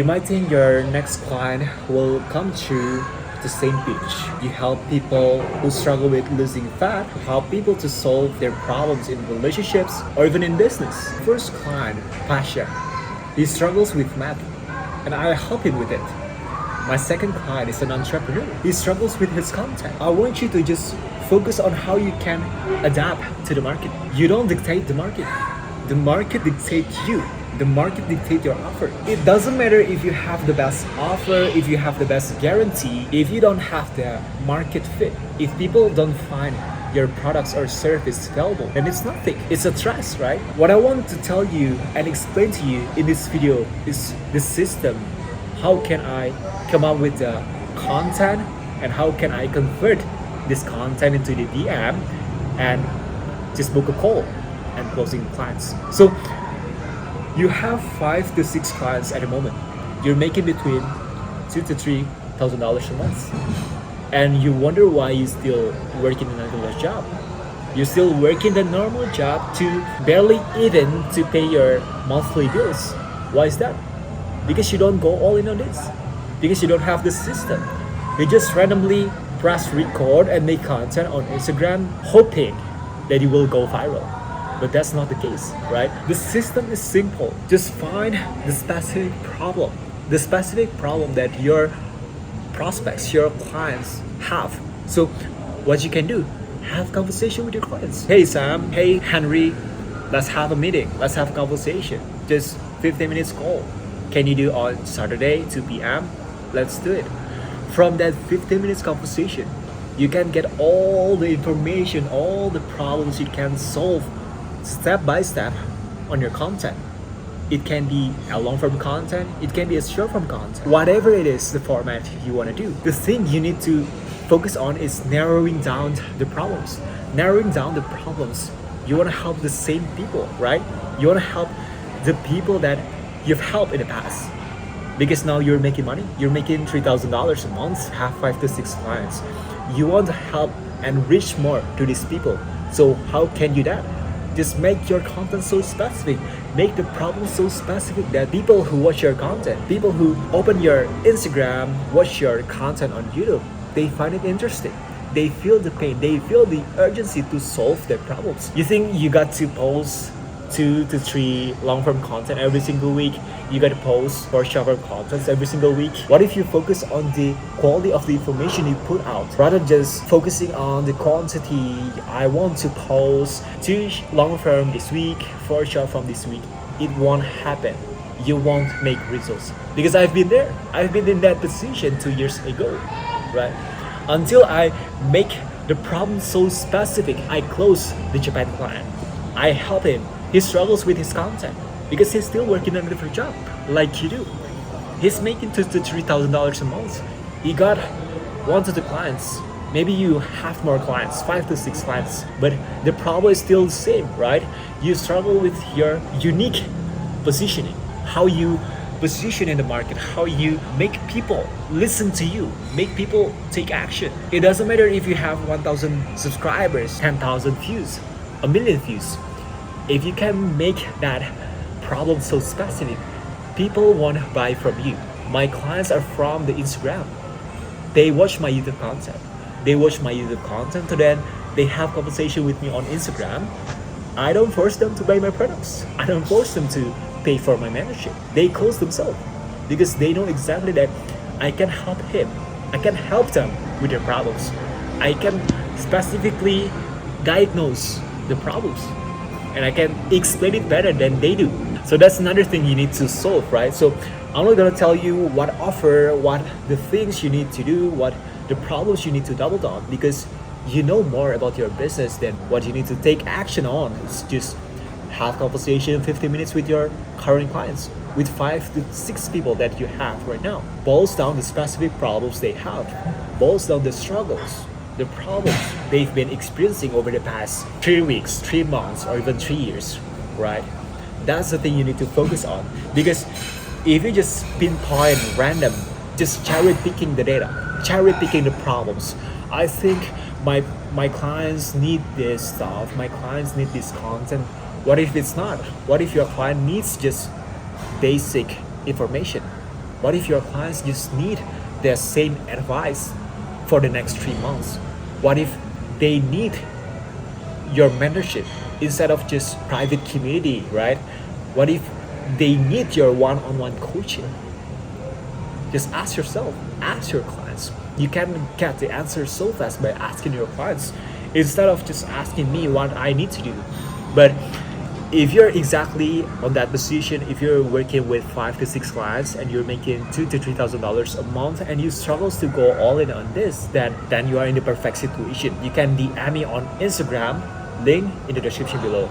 You might think your next client will come to the same pitch. You help people who struggle with losing fat, you help people to solve their problems in relationships or even in business. First client, Pasha, he struggles with math and I help him with it. My second client is an entrepreneur. He struggles with his content. I want you to just focus on how you can adapt to the market. You don't dictate the market. The market dictates you. The market dictates your offer. It doesn't matter if you have the best offer, if you have the best guarantee, if you don't have the market fit, if people don't find your products or service valuable, then it's nothing. It's a trust, right? What I want to tell you and explain to you in this video is the system. How can I come up with the content and how can I convert this content into the DM and just book a call and closing clients. So you have 5 to 6 clients at the moment. You're making between $2,000 to $3,000 a month, and you wonder why you're still working another job. You're still working the normal job to barely even to pay your monthly bills. Why is that? Because you don't go all in on this. Because you don't have the system. You just randomly press record and make content on Instagram hoping that it will go viral. But that's not the case, right? The system is simple. Just find the specific problem. The specific problem that your prospects, your clients have. So what you can do, have conversation with your clients. Hey Sam, hey Henry, let's have a meeting. Let's have a conversation. Just 15 minutes call. Can you do on Saturday, 2 p.m.? Let's do it. From that 15 minutes conversation, you can get all the information, all the problems you can solve step by step on your content. It can be a long form content, it can be a short form content. Whatever it is, the format you want to do. The thing you need to focus on is narrowing down the problems. Narrowing down the problems. You want to help the same people, right? You want to help the people that you've helped in the past. Because now you're making money. You're making $3,000 a month, have 5 to 6 clients. You want to help and reach more to these people. So how can you do that? Just make your content so specific. Make the problem so specific that people who watch your content, people who open your Instagram, watch your content on YouTube, they find it interesting. They feel the pain. They feel the urgency to solve their problems. You think you got to post 2 to 3 long-form content every single week? You got to post 4 short-form contents every single week? What if you focus on the quality of the information you put out rather than just focusing on the quantity? I want to post 2 long-form this week, 4 short-form this week. It won't happen. You won't make results. Because I've been there. I've been in that position 2 years ago, right? Until I make the problem so specific, I close the Japan client. I help him. He struggles with his content because he's still working on a different job, like you do. He's making $2,000 to $3,000 a month. He got 1 to 2 clients. Maybe you have more clients, 5 to 6 clients, but the problem is still the same, right? You struggle with your unique positioning, how you position in the market, how you make people listen to you, make people take action. It doesn't matter if you have 1,000 subscribers, 10,000 views, a million views. If you can make that problem so specific, people want to buy from you. My clients are from the Instagram. They watch my YouTube content. They watch my YouTube content, so then they have conversation with me on Instagram. I don't force them to buy my products. I don't force them to pay for my membership. They close themselves because they know exactly that I can help him. I can help them with their problems. I can specifically diagnose the problems and I can explain it better than they do. So that's another thing you need to solve, right? So I'm not gonna tell you what offer, what the things you need to do, what the problems you need to double down, because you know more about your business than what you need to take action on. It's just have conversation 15 minutes with your current clients, with 5 to 6 people that you have right now. Boils down the specific problems they have, boils down the struggles, the problems they've been experiencing over the past 3 weeks, 3 months, or even 3 years, right? That's the thing you need to focus on. Because if you just pinpoint random, just cherry picking the data, cherry picking the problems, I think my clients need this stuff, my clients need this content. What if it's not? What if your client needs just basic information? What if your clients just need the same advice for the next 3 months? What if they need your mentorship instead of just private community, right? What if they need your one-on-one coaching? Just ask yourself, ask your clients. You can get the answer so fast by asking your clients instead of just asking me what I need to do. But if you're exactly on that position, if you're working with 5 to 6 clients and you're making $2,000 to $3,000 a month and you struggles to go all in on this, then you are in the perfect situation. You can DM me on Instagram, link in the description below.